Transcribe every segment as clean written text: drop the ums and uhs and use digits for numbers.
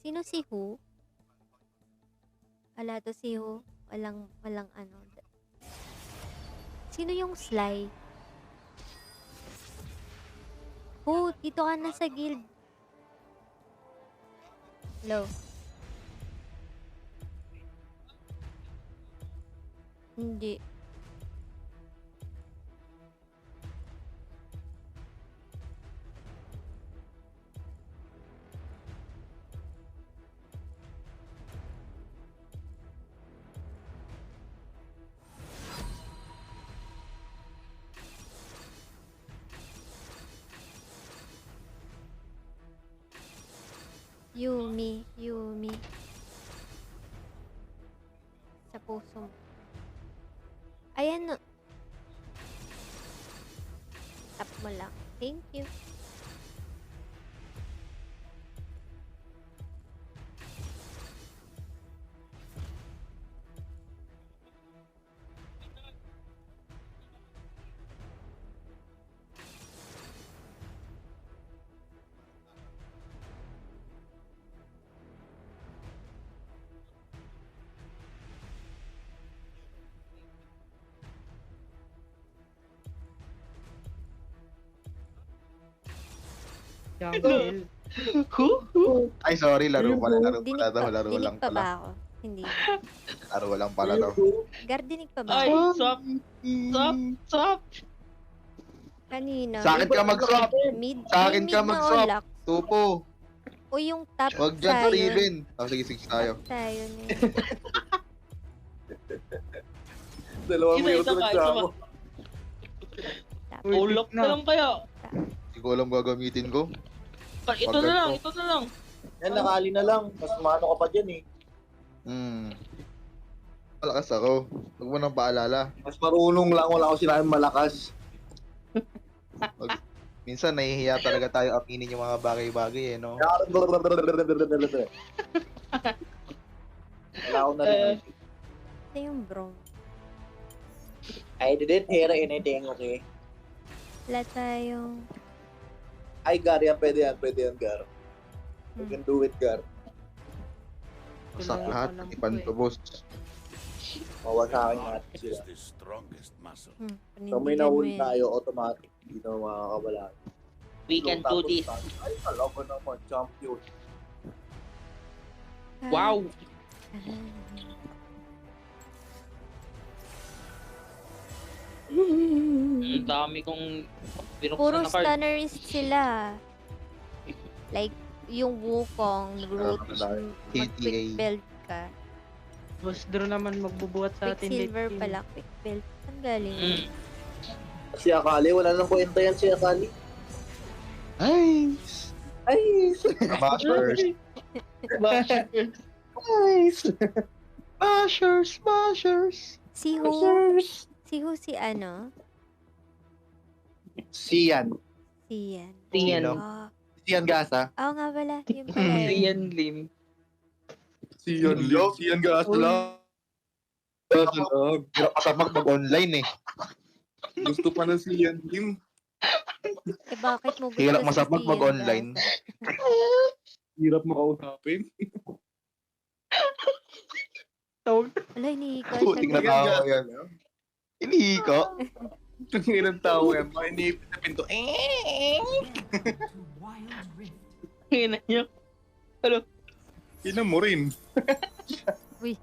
Sino si Who? Ala to si Who. Walang ano. Sino yung Sly? Who? Dito ka na sa guild. Hello? Hindi. Yumi. Sa puso mo. Ayan no. Tap mo lang. Thank you. Jungle. Ay, sorry. Laro pala Dinig to. pa, Laro dinig lang pa ba pala. ako? Hindi. Laro lang pala to. Gar, dinig pa ba Ay, ako? swap. Kanina. Sa akin ka mag-swap. Mid, Sa akin yung ka mid na mag-swap. ulak. Tupo. O yung top Huwag dyan tayo. salilin. Sige tayo. Top tayo na yun. Dalawang Isa minuto ka, nagsama. Top. Ulok na lang kaya. Hindi ko alam gagamitin ko. Ito na lang. Yan, nakali na lang. Mas mano ka pa dyan eh. Malakas ako. Huwag mo nang paalala. Mas marunong lang. Wala ko sinabing malakas. Minsan nahihiya talaga tayo aminin yung mga bagay-bagay eh, no? Wala ko na rin. Ito yung bro. I didn't hear anything, okay? Wala tayong... Ay, Gar, yan. Pwede yan, Gar. You can do it, Gar. Sa lahat, ipantubos. Mawa sa akin natin Is sila. the strongest muscle. So may nahuli tayo, automatic. Hindi na makakabala. We can do this. Ay, kalaban naman, champion. Wow. Ang dami kong binuksan Puro na card. stunnerist sila. Like, yung Wukong, Root, mag-quick TTA. belt ka. Boss Drew naman magbubuhat sa atin. Quicksilver pala, quick belt. Ang galing. Si Akali, wala nang kwenta yan si Akali. Nice! Ay! Bashers! Nice! Bashers! Si Who si ano? Sian. Siyan. Siyan. Oh. Sian Gasa. Oo nga pala, yun pala eh. Rian Lim. Sian Gasa lang. Gasa lang. Hirap kasamag mag-online eh. Gusto pa ng Sian Lim. Eh bakit mo gusto Hirap si masapag Siyan, mag-online. guys? Hirap makausapin. Wala, hinihika Puting na siya. tao yan. Hinihiko. Ang ilang tao yan. Makinipit na pinto. Hina niyo. Ina mo rin. Uy,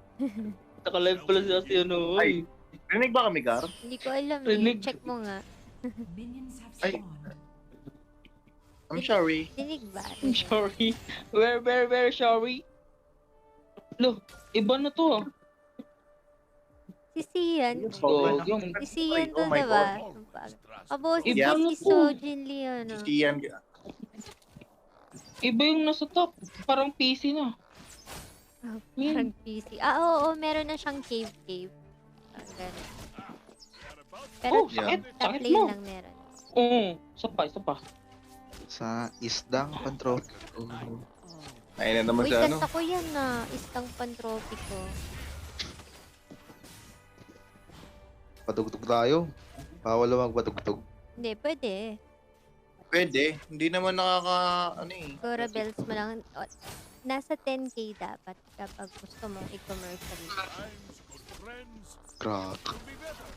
Naka-live pala siya si ano. Ay. Rinig ba kami, Gar? hindi ko alam eh. Rinig. Check mo nga. Ay. I'm sorry. Dinig ba? I'm sorry. Where sorry? Lo, iba na to. Si Siyan. Oh, Si Siyan to, Oh my diba? Always trust. Abo, si Iba na si to. Sojin Lee, ano? Sian. Iba yung nasa top. Parang PC na. Parang PC. Oo, meron na siyang cave. Ganun. Pero Oh, yeah. sakit. top Sakit lane mo. lang meron. Oo, isa pa. Sa isdang control. Ayun na naman Uy, sa ano. kanta ko yan na. Istang pantropy ko. Patugtog tayo. Bawal lang magpatugtog. Hindi, pwede. Pwede. Hindi naman nakaka... Ano eh. Cora bells mo lang. nasa 10k dapat kapag gusto mong i-commercial. Times, good friends, Grabe. will be better.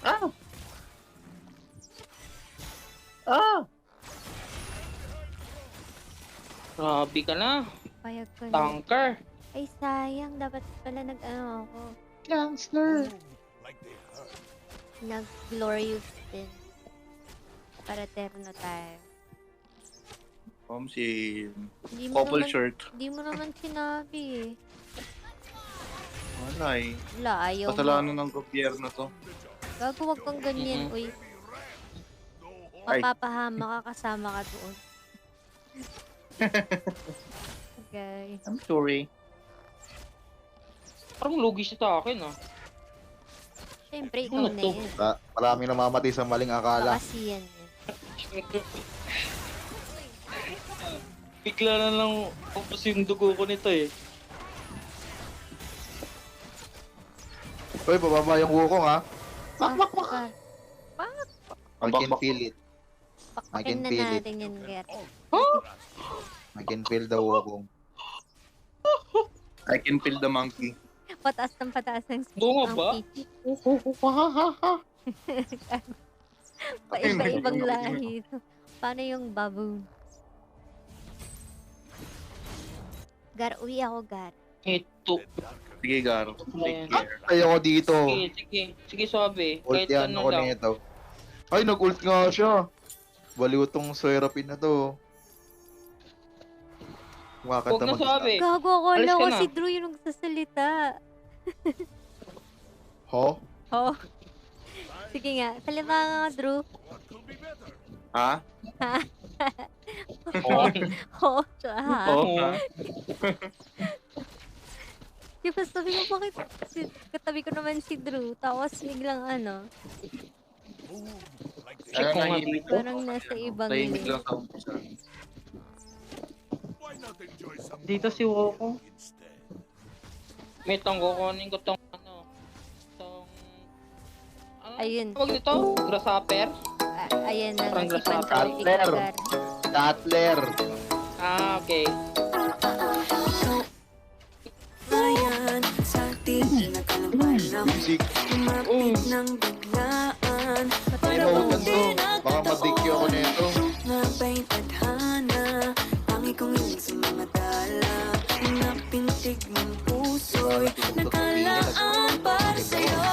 Ah! Ah! Grabe ka na. Payag ko na. Tanker. Ay, sayang. Dapat pala nag-ano ako. Gangster. Like they hurt. Nag-glorious din. Para terno tayo. Si Hindi mo couple naman, shirt. Hindi mo naman sinabi eh. Wala eh. Wala, ayaw Kasalanan mo. ng gobyerno to. Gago, wag kang ganyan, uy. Ay. Mapapahama ka, kasama ka doon. Okay. I'm sorry. Parang lugi siya sa akin ah. Siyempre, ikaw Ano na to? yun. Maraming namamatay sa maling akala. Kasi yan yun. Bigla na lang upos yung dugo ko nito eh. Uy, bababa yung wukong ha. Ah, I can feel it. I pakpakin can na feel it. natin yan, Ger. I can feel the wukong. I can feel the monkey. Pataas ng Bunga ang ba? pitch. Paiba-ibang lahi. Paano yung baboon? Gar, uwi ako, Gar. Ito. Sige, Gar. Take care. Ayoko dito. Sige, sige. Sige, sabi. Ult Kahit yan ano ako lang. nito. Ay, nag-ult nga siya. Baliw tong Serapin na to. Huwag Kumakanta na mag-isa. sabi. Gago ako, Alis ka ko na. si Drew yung nagsasalita. Ho? Oh. Sige nga, salima nga, Drew. What could be better? Ha? Oh, tsaka ha. Oo. Di ba sabi ko, bakit katabi ko naman si Drew, tapos biglang ano, Move like they Ano Check ko nga nahimik dito. ko? parang nasa ibang Tahimik linya. lang sa umpisa. Why not enjoy some Dito si Woko. instead? May tanggo kunin ko tong ano. Tong... Ano? Ayun. Tawag nito? Grasshopper? Ayan na, Parang nasipan grasshopper. ko Cutler. Gar. Tatler. Ah, okay. Ayan, sa ating nagkalampalang Music. lumapit ng biglaan. Ay, mahutan to. Baka madikyo ako nito. Ngaba'y tadhana, tangi kong iling sa mga dala. Napintig ng puso'y nakalaan para sa'yo.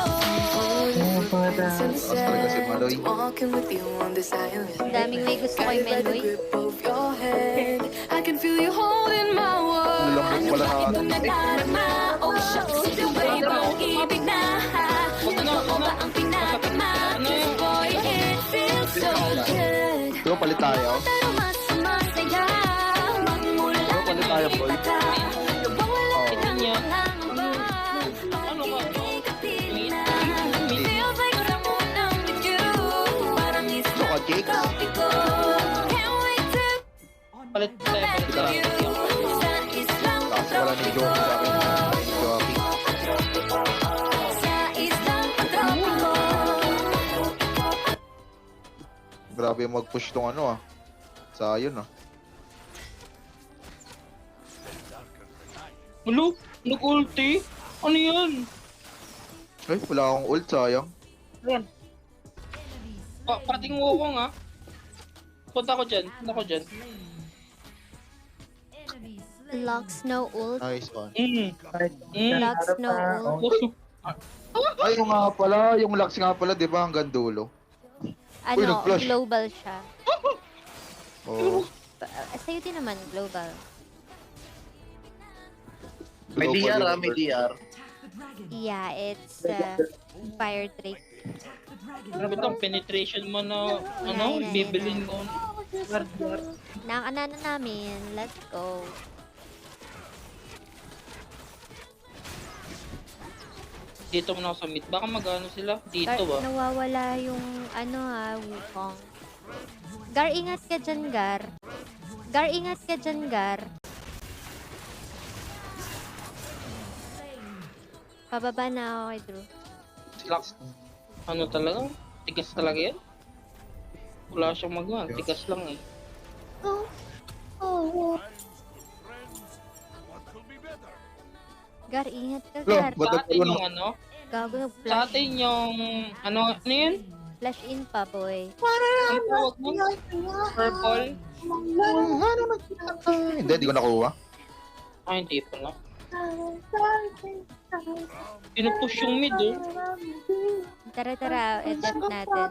Tapos talaga si Maloy. Walking with you on this island. Ang daming may gusto kay Guided by the Meloy. grip of your hand. I can feel you holding my world. Nalambot pala Ito natin. nadarama. Oh, shucks, ito ba'y bang ibig na? Ito ba ang pinakama? Cause boy, it feels so good. Di ba palit tayo? Pero mas masaya. Magmula Di ba palit tayo, boy? Lubang wala Oh. kang Niya. pangangamba. Ano ba? Pagkikapit na. Feels like someone with you. Parang Ito isang ka, Jake. tropiko. Can't wait to Palit tayo. Palit Tara. tayo. sa islang Kaso wala ni Jockey sa akin. Ni Jockey. sa islang tropiko. Grabe mag-push tong ano ah. Sayon ah. Ulo? Nag-ulti? Ano yan? Ay, wala akong ult, sayang. Run. Parating mo ko nga. Punta ko dyan. Punta ko dyan. Locks no ult. Nice one. Locks no ult. Ay, yung nga pala, yung Lux nga pala, di ba, hanggang dulo. Ano, nag-flash. global siya. Oo. Sa'yo din naman, global. May Global DR ah, universe. may DR. Yeah, it's fire drake. Grabe tong penetration mo na, ano, Ay, bibilin ko. Nakakana na namin. Let's go. Dito mo na ako sa mid. Baka mag-ano sila? Dito Gar, ba? nawawala yung ano Wukong. Gar, ingat ka dyan, Gar. Gar, ingat ka dyan, Gar. Pababa na ako kay Drew. Slack. Ano talaga? Tigas talaga yan? Wala siyang magawa. Tigas lang eh. Oh, Friends, what could be better? Gar, ingat ka, Lo, Gar. ba't Sa atin nagkaroon yung ng... ano? Gago Sa nag-flash. atin yung... Ano yun? Flash in pa, boy. Ang tawag mo? Purple? Hindi, di ko nakuha. Ay, hindi po na. Pinupush yung mid, oh. Tara, attempt natin.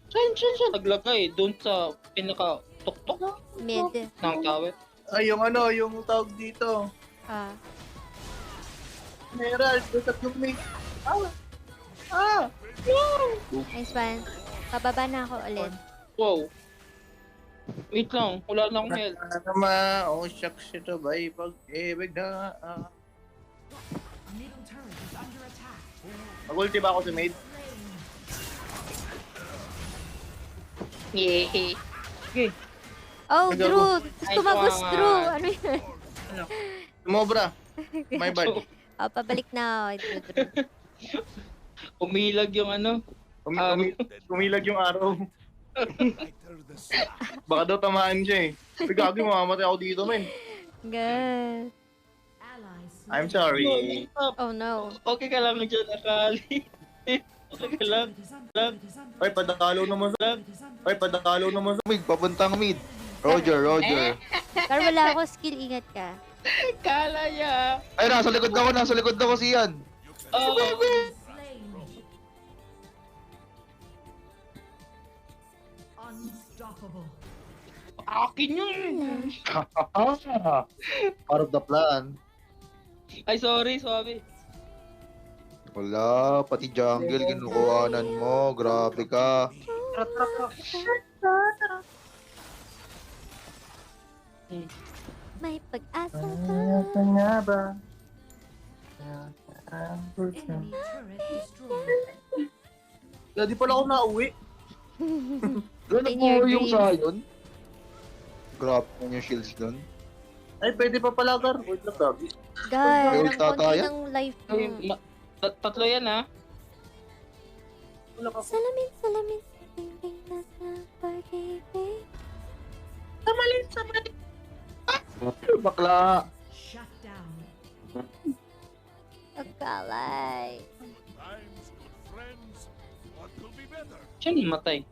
Saan siya naglagay? Doon sa pinaka-tuktok Mid. ng tower. Ay, yung ano, yung tawag dito. Ah. Meral, tusap yung mate. Nice one. Pababa na ako ulit. Wow. Wait lang, wala na akong health. Nama, oh shucks ito ba? Pag-ibig na. Mag-ulti ba ako sa maid? Yay. Okay. Oh, Nagago. Drew! Gusto Nice magos, one. Drew! Ano yun? Sumobra. My bad. Oh, pabalik na ako, Drew. Umilag yung ano. Umilag yung araw. Lighter the sky. Baka daw tamaan siya eh. Pero gagi, mamamatay ako dito, men. God. I'm sorry. Oh no. Okay ka lang dyan, Akali. Okay ka lang. Ay, padakalo naman sa... Ay, padakalo naman sa... Mid, papuntang mid. Roger. Gar, wala ako skill, ingat ka. Kala niya. Ay, nasa likod ako si Ian. Oh, akin yun. Part of the plan. Ay, sorry, sorry. Wala, pati jungle, kinukuhanan mo. Grabe ka. May pag-asa ka. Kanya ba? Kaya di pala ako nauwi. Gano'n In po your yung dreams. Zion. Grabe mo yung shields dun. Ay, pwede pa pala, Gar. Wait lang, gagi. Gar, May ang ulta konti tayo? ng life Ay, mo. tatlo yan, ha? Salamin, tingting na sa pag-ibig. Bakla. Pagkalay. Times, good friends, what could be better? Siya namatay.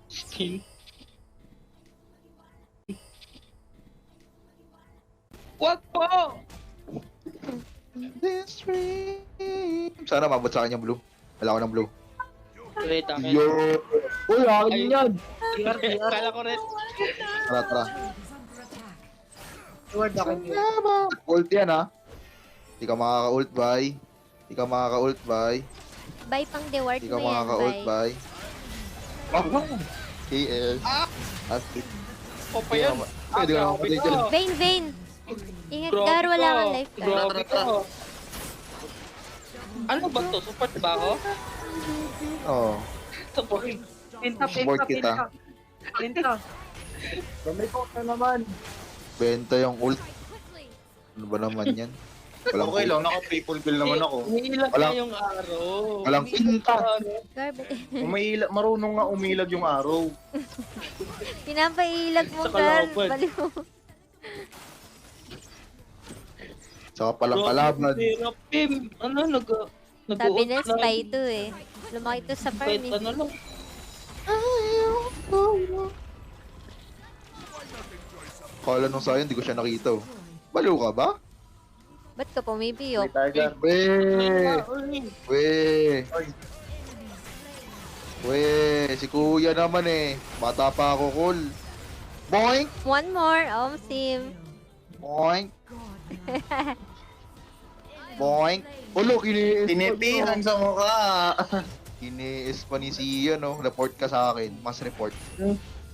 Skin. What po? This dream. Sana mabot sa kanya blue. Wala ko ng blue. Wait, akin. Yo. Uy, akin Ay. yan. Kala ko rin. Tara. Iwad ako niya. Ult yan ha. Di ka makaka-ult, bye. Di ka makaka-ult, bye. Bye pang deward Di mo ka yan, makaka-ult, bye. bye. Oh, KS. Asik. O pa yan. Pwede ka naman patay dyan. Vayne! Ingat, Gar, wala kang lifetime. Grabe ka. Ano ba to? Support ba ako? Oo. Support. Support kita. Gamay ko na naman. Benta yung ult. Ano ba naman yan? Walang Okay ult. lang, naka-triple kill naman ako. Umiilag na Walang- yung araw. walang pinta. Gar, Marunong nga umilag yung araw. pinapailag mo, Sa Gar. kalaban. Baliw. Saka palang kalaban. Hirap, Pim. Ano, Sabi na spy to eh. Lumaki to sa farm Wait, eh. ano lang. Kala nung Zion, di ko siya nakita. Oh. Baliw ka ba? Ba't ka pumipiyok? May tiger. Si kuya naman eh. Bata pa ako, cool. Boink! One more, Sim. Boink! Boink! Ulo, kiniis pa. Tinitihan sa mukha. Kiniis pa ni Sia, no? Report ka sa akin. Mas report.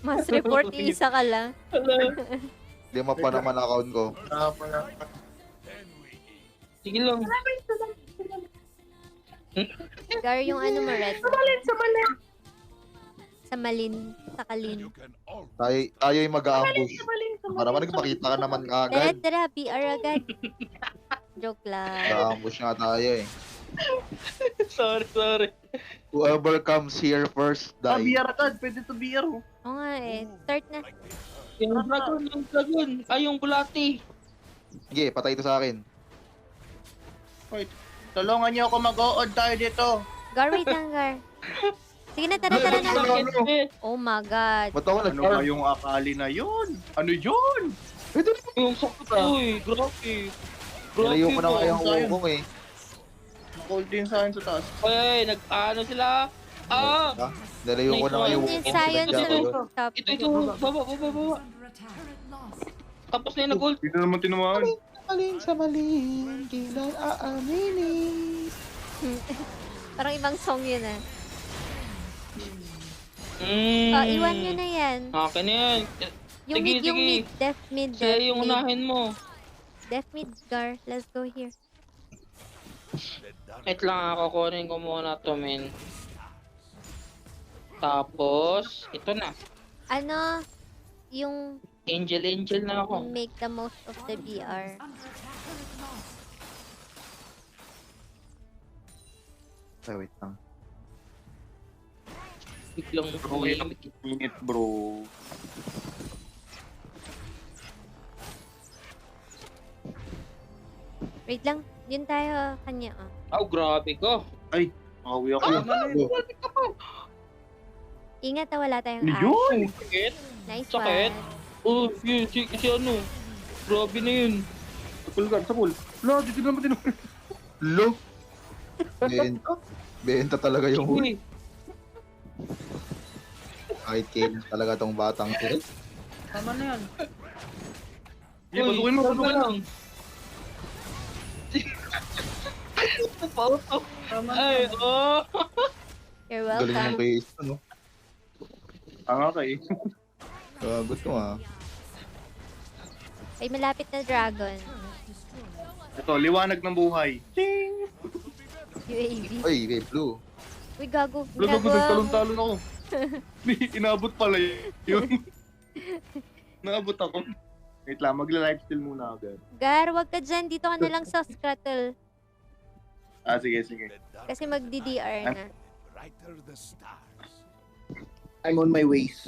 Mas report, isa ka lang. Lima pa naman account ko. Sige lang. Gar, yung ano mo, Red. Sa malin. Sa kalin. You can all Tayo yung mag-a-ambush. Para naman nagpakita ka naman agad. Tara, PR agad. Joke lang. Mag-a-ambush nga tayo eh. Sorry. Whoever comes here first, die. BR agad. Pwede to BR. Oo nga eh. Start na. like they hurt. Yung dragon. Ay, yung bulati. Sige, patay ito sa akin. Wait, tulungan niyo ako mag-o-odd tayo dito. Gar, wait lang, Gar. Sige na, tara na. Oh my God. Ba't ako Ano ba yung akali na yun? Ano yun? Yung sakit. Uy, grabe. Nilayo ko na po, nga yung sayang. Wukong eh. Cold din sa akin sa taas. Ay, nag-ano sila? Ah! Ha? Nilayo ko na nga yung Yung Wukong. science Pinagdya ko yun. sa top. Ito. Baba. Tapos na yung nag-ult. Hindi na naman tinamaan. Alin sa maling, kailan aaminin. Parang ibang song yun ah. Mm. Iwan nyo na yan. Akin na yan. Yung Sige, mid, yung sige. mid. Def mid, Siya def yung mid. unahin mo. Def mid, Gar. Let's go here. Wait lang, kukunin ko muna to, men. Tapos, ito na. Ano, yung Angel na ako. make the most of the BR. Ay, wait lang. Biglang Minute bro. Wait lang. Yun tayo kanya, oh. Oh, grabe ko. Makawi ako. Ingat na wala tayong Ano ash. yun? Sakit. Nice Sakit. one. Oh, si ano. Grabe na yun. Sa pool. Wala, dito naman tinamaan. Lo! Benta. Benta talaga yung huli. Uy, Kahit kailan talaga tong batang to. tama na yan. Sige, pasukin mo. lang. Pauto. Ay, oh. You're Galing ng welcome. case, ano? Tanga ka eh. Gusto nga. Ay, malapit na dragon. Ito, liwanag ng buhay. UAV. Ay, kay Blue. Uy, gago. Wala ko, Ginagawa mo. nagtalon-talon ako. Inabot pala yun. Naabot ako. Wait lang, magla-lifesteal muna agad. Gar, wag ka dyan. Dito ka na lang sa Scrattle. Ah, sige. Kasi mag-DDR na. Brighter the stars. I'm on my ways.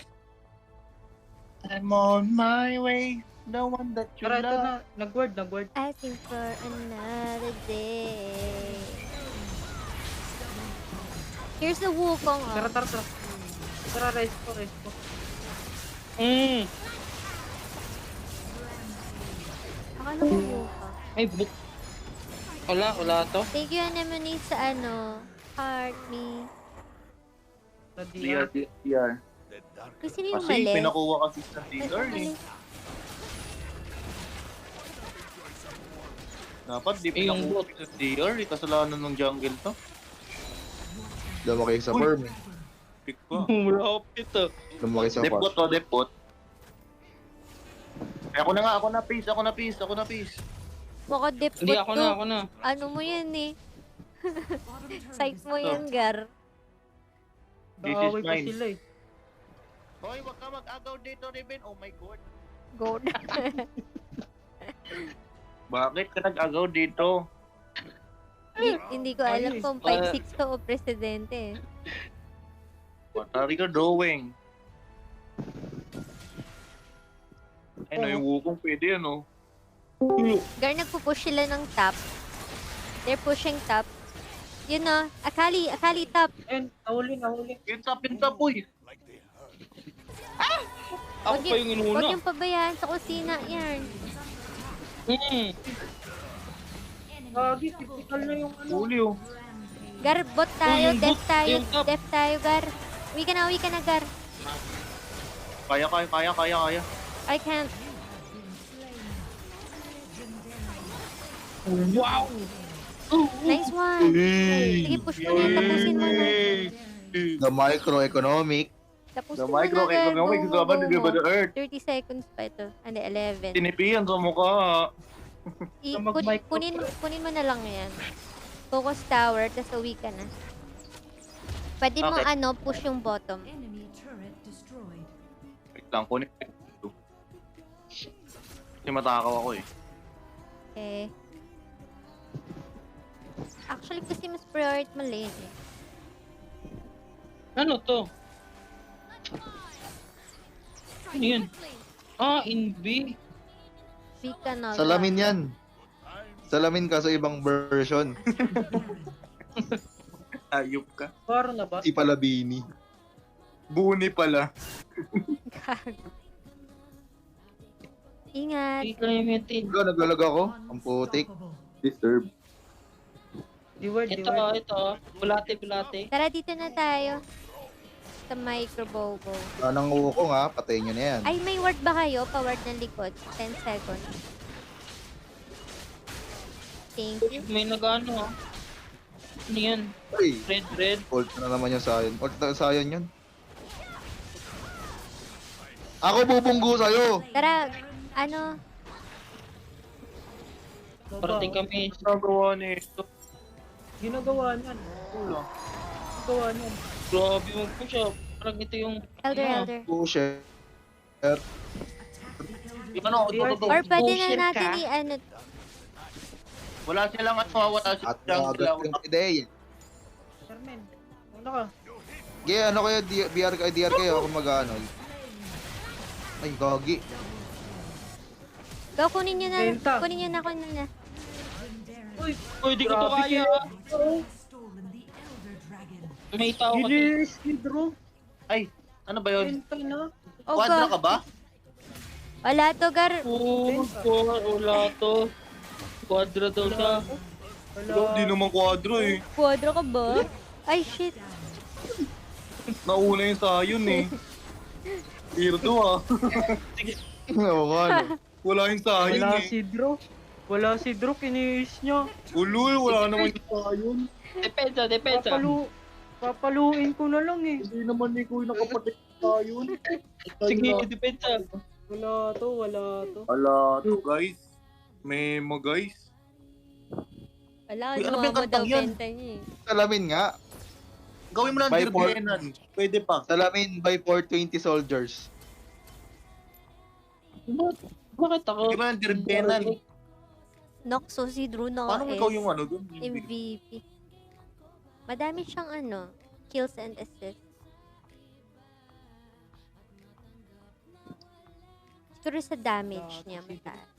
I'm on my way. The one that you Tara, ito love. na. Nag-word. Asking for another day. Here's the Wukong, oh. Tara, rest ko. Akala ko Wukong. Ay, book. Wala to. Thank you, Anemone, sa ano, heart me. DR. The dark Kasi sino yung Kasi mali? pinakuha kasi sa Ay, dealer mali. eh. Dapat di Eh, yung pinakuha sa DR eh. Kasalanan ng jungle to. Lumaki sa Uy. farm eh. Pick ko. Rapid to. Lumaki sa farm. Depot to, depot. Eh, ako na peace. Baka dip Hindi, ko ako to. na. Ano mo yan eh? Site mo yan, Gar. This is mine. eh. Hoy, wag ka mag-agaw dito, Riven. Oh my god. Go na. Bakit ka nag-agaw dito? Hindi ko alam kung 5-6 to o presidente. What are you doing? Ay, no, yung wukong pwede yan, oh. Gar, nagpo-push sila ng top. They're pushing top. Yun na. Akali top. Nahuli. Pinta, boy. like they hurt. Ako Wag pa yung Huwag inuna. yung pabayaan sa kusina yan. Gagi, typical na yung ano. Huli, oh. Gar, bot tayo. yung Def bot, tayo. yung top. Def tayo, Gar. Uwi ka na, Gar. Kaya. I can't. Wow! Nice one. Sige, push mo na. Tapusin mo na. The microeconomic. Tapusin The mo na, Gar. microeconomic Go, government go, of go. the earth. 30 seconds pa ito. And 11. Tinipian sa mukha. Kunin mo na lang yan. Focus tower, tapos uwi ka na. Pwede mo Okay. push yung bottom. Wait lang, kunin. Kasi matakaw ako eh. Okay. Actually, kasi mas priority mo lane eh. Ano to? Ano yun? Invi. Big ka na. Salamin yan. Salamin kaso ibang version. Ayop ka. Parang na ba? Si Palabini. Buni pala. Gago. Ingat. Hindi ka yung metin. Ikaw, naglalag ako. Ang putik. Disturb. Ito. Bulate. Tara, dito na tayo. Sa microbobo. Anong wukong ha, patayin nyo na yan. Ay, may ward ba kayo? Pa-ward ng likod. 10 seconds. Thank you. May nag-ano Ano yan? Uy, Red. ult na naman yung Sion. Ult na Sion yun. Ako bubunggo sa'yo. Tara, ano? Parating kami. Nagawa ni ito. Ginagawa niyan. Kulang. Ginagawa niyan. Grabe mo po siya. Parang ito yung... Elder. Pusher. Yung ano, Or pwede na Bullshit natin ka. i-ano. wala silang at wala At silang agad yung ideya. Carmen, ano ka? Gaya, ano kayo, DR kayo, ako mag-ano. Ay, gagi. Go, kunin nyo na. Benta. Kunin nyo na. Uy, di ko to kaya. May tao kasi. Ay, ano ba yun? Oh, Quadra God. ka ba? Wala to, Gar. Wala to. Quadra daw siya. Hindi naman quadro eh. Quadro ka ba? Ay, shit. Nauna yung Sion eh. Weirdo ah. Oo nga, no. Wala yung Sion Wala eh. si Drew. Wala si Drew, kiniis niya. Ulul, wala naman yung Sion. Depensa. Papaluin ko na lang eh. Hindi naman ni Kuya nakapatid sa Sion. Sige, depensa. Wala to. Ala to guys. Memo guys. Wala, Uy, ano ba ano yung mo daw kantang yan? benta niya eh. Salamin nga. Gawin mo lang By four. dirbenan. Pwede pa. Salamin by 420 soldiers. Bakit ako? Gawin mo lang dirbenan. Noxo si Drew na Paano ikaw yung ano dun? MVP. Madami siyang ano, kills and assists. Siguro sa damage niya mataas.